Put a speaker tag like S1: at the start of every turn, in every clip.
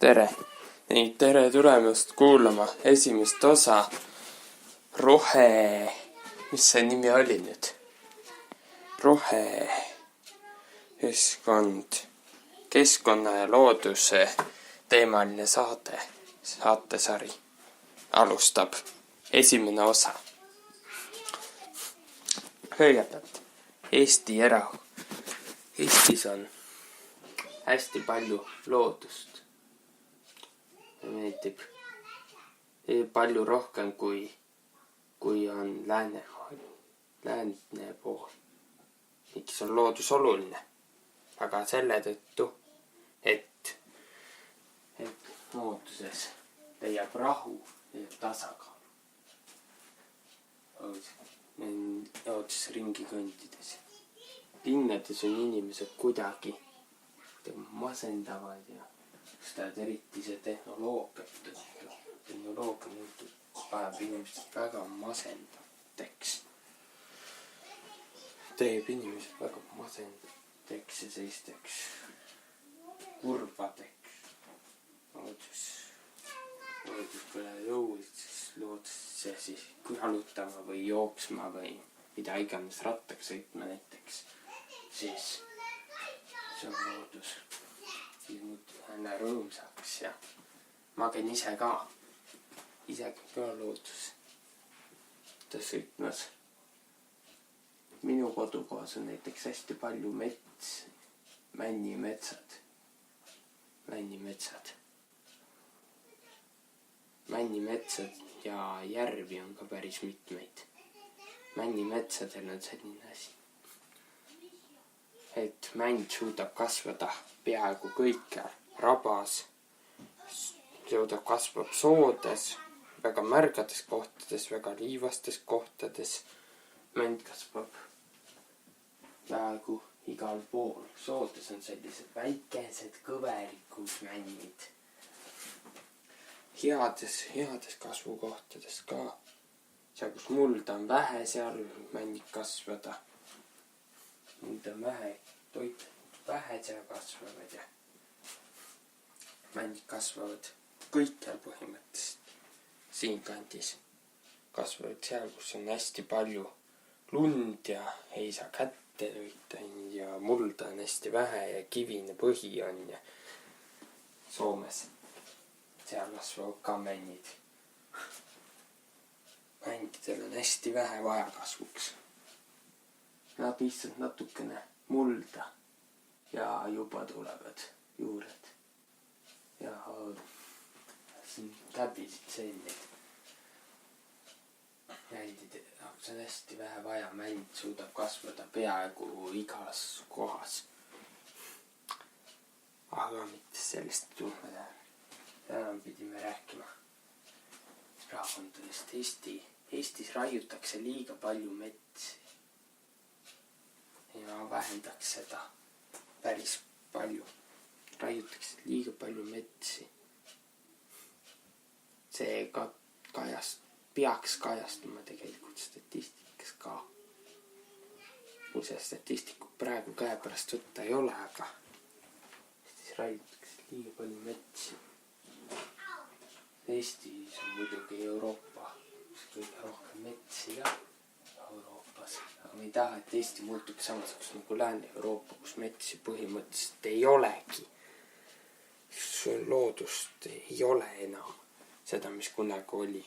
S1: tere ning tere tulemast kuulama esimest osa mis see nimi oli nüüd? Roheühiskond, keskkonna ja looduse teemaline saatesari alustab esimene osa. Kõigepealt Eestis on hästi palju loodust. Meeldib palju rohkem kui on lääne pool. Miks on loodus oluline? Aga selle tõttu, et looduses leiab rahu, leiab tasakaalu. Looduses ringi kõndides. Linnades on inimesed kuidagi masendavad ja seda eriti see tehnoloogia muutub, paneb inimesed väga masendateks. Teeb inimesed väga masendateks ja sellisteks kurbadeks. Loodus pole jõud, siis loodusesse siis jalutama või jooksma või mida iganes rattaga sõitma näiteks. Siis see on loodus. Siis muutub aina rõõmsaks ja ma käin ise ka loodus sõitmas. Minu kodukohas on näiteks hästi palju männimetsad ja järvi on ka päris mitmeid. Männimetsadel on selline asi, et mänd suudab kasvada peaaegu kõikjal, rabas, kasvab soodes, väga märgades kohtades, väga liivastes kohtades. Mänd kasvab peaaegu igal pool. Soodes on sellised väikesed kõverikud männid. Heades kasvukohtades ka. Seal, kus mulda on vähe, seal männid kasvada. Mulda on vähe, toit vähe seal kasvavad ja männid kasvavad kõikjal põhimõtteliselt. Siinkandis kasvavad seal, kus on hästi palju lund ja ei saa kätte võita ja mulda on hästi vähe ja kivine põhi on ja Soomes. Seal kasvavad ka männid. Mändidel on hästi vähe vaja kasvuks. Nad lihtsalt natukene mulda ja juba tulevad juured. Ja siin käbisid selliseid. Mändide jaoks on hästi vähe vaja. Mänd suudab kasvada peaaegu igas kohas. Aga mitte sellist tuhmeda. Täna pidime rääkima erakondadest. Eestis raiutakse liiga palju metsi. Ja vähendaks seda päris palju. Raiutakse liiga palju metsi. See ka peaks kajastuma tegelikult statistikas ka. Mul see statistikut praegu käepärast võtta ei ole, aga Eestis raiutakse liiga palju metsi. Eestis on muidugi Euroopa kõige rohkem metsi ka Euroopas. Aga me ei taha, et Eesti muutuks samasugust nagu Lääne-Euroopa, kus metsi põhimõtteliselt ei olegi. Loodust ei ole enam seda, mis kunagi oli.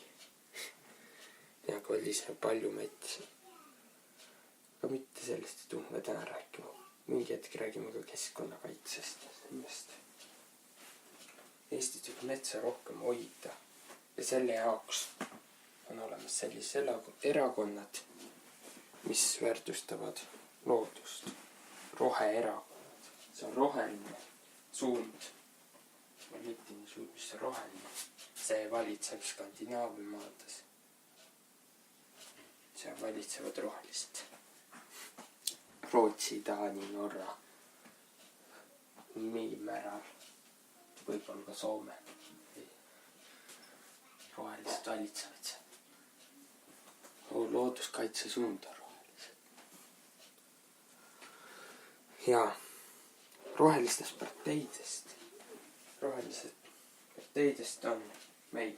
S1: Aga oli seal palju metsi. Aga mitte sellest ei tunne täna rääkima. Mingi hetk räägime ka keskkonnakaitsest. Eestis võib metsa rohkem hoida. Ja selle jaoks on olemas sellised erakonnad, mis väärtustavad loodust. Roheerakonnad. See on roheline suund. Poliitiline suund, mis on roheline. See valitseb Skandinaavia maades. Seal valitsevad rohelist. Rootsi, Taani, Norra, Miimeral, võib-olla ka Soome. Rohelised valitsevad seal. Looduskaitse suund on rohelised. Ja rohelistest parteidest. Rohelised parteidest on meil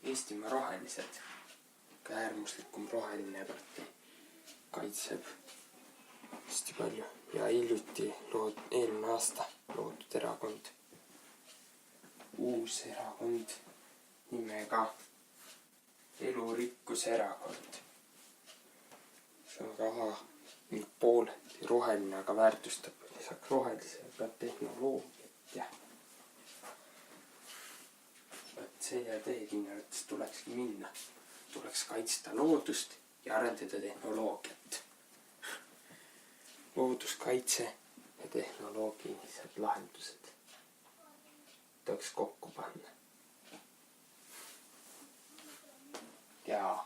S1: Eestimaa Rohelised, ka äärmuslikum roheline partei, kaitseb hästi palju ja hiljuti eelmine aasta loodud erakond, uus erakond nimega Elurikkuse Erakond. See on ka pooleti roheline, aga väärtustab lisaks rohelisele ka tehnoloogiat ja selle teed minu arvates tulekski minna. Tuleks kaitsta loodust ja arendada tehnoloogiat. Looduskaitse ja tehnoloogilised lahendused tuleks kokku panna. Ja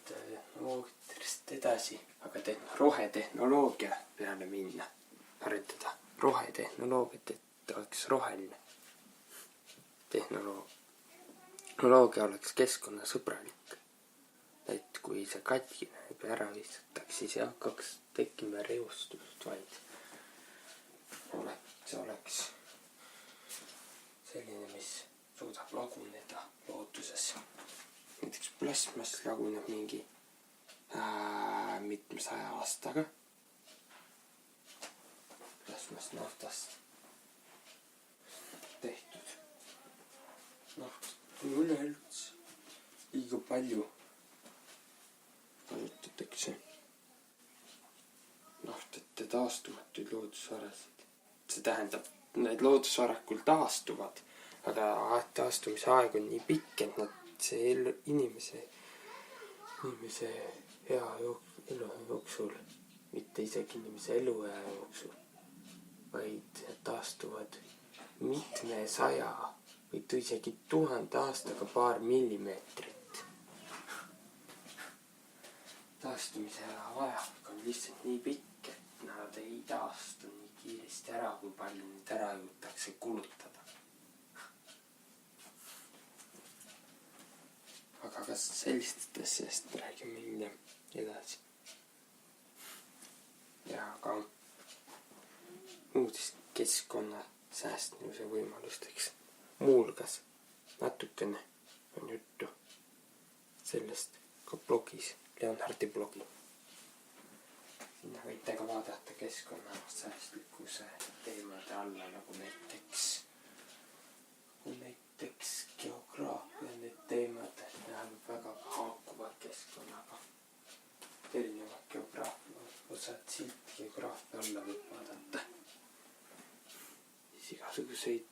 S1: tehnoloogiatest edasi, aga rohetehnoloogia peale minna. Arendada rohetehnoloogiat, et oleks roheline tehnoloogia oleks keskkonnasõbralik. Et kui see katkine ära visatakse, siis ei hakkaks tekkima reostust, vaid see oleks selline, mis suudab laguneda looduses. Näiteks plasmas laguneb mingi mitmesaja aastaga. Plasmas naftast tehtud. Üleüldse liiga palju kasutatakse naftate taastumatuid loodusvarasid. See tähendab, need loodusvarad küll taastuvad, aga taastumise aeg on nii pikk, et see inimese hea elu jooksul, mitte isegi inimese eluea jooksul, vaid taastuvad mitmesaja või isegi 1000 aastaga paar millimeetrit. Taastumise ajak on lihtsalt nii pikk, et nad ei taastu nii kiiresti ära, kui palju neid ära jõutakse kulutada. Aga kas sellistest asjast räägime hiljem edasi? Ja ka muudest keskkonna säästmise võimalusteks. Muulgas natukene on juttu sellest ka blogis, Leonhardi blogi. Sinna võite ka vaadata keskkonna säästlikkuse teemade alla, nagu näiteks geograafia, need teemad lähevad väga haakuvad keskkonnaga. Erinevad geograafia osad siit geograafia alla võib vaadata. Siis igasuguseid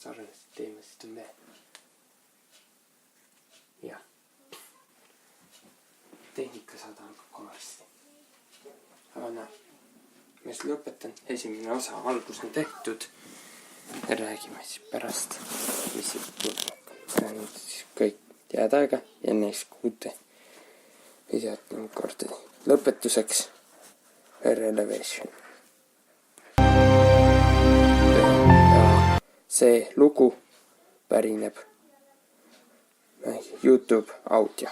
S1: sarnaseid teemasid on veel. Ja tehnikasaada algab ka varsti. Aga ma just lõpetan. Esimene osa algus on tehtud. Ja räägime siis pärast, mis siit tuleb. Nüüd siis kõik head aega ja neist kuute lisatanud korda. Lõpetuseks Relevation. See lugu pärineb YouTube audio.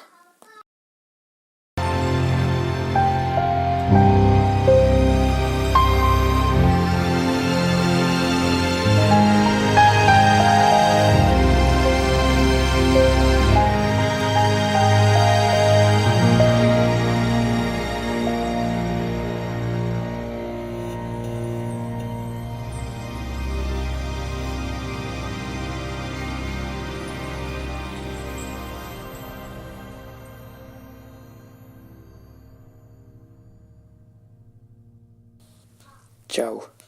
S1: Ciao.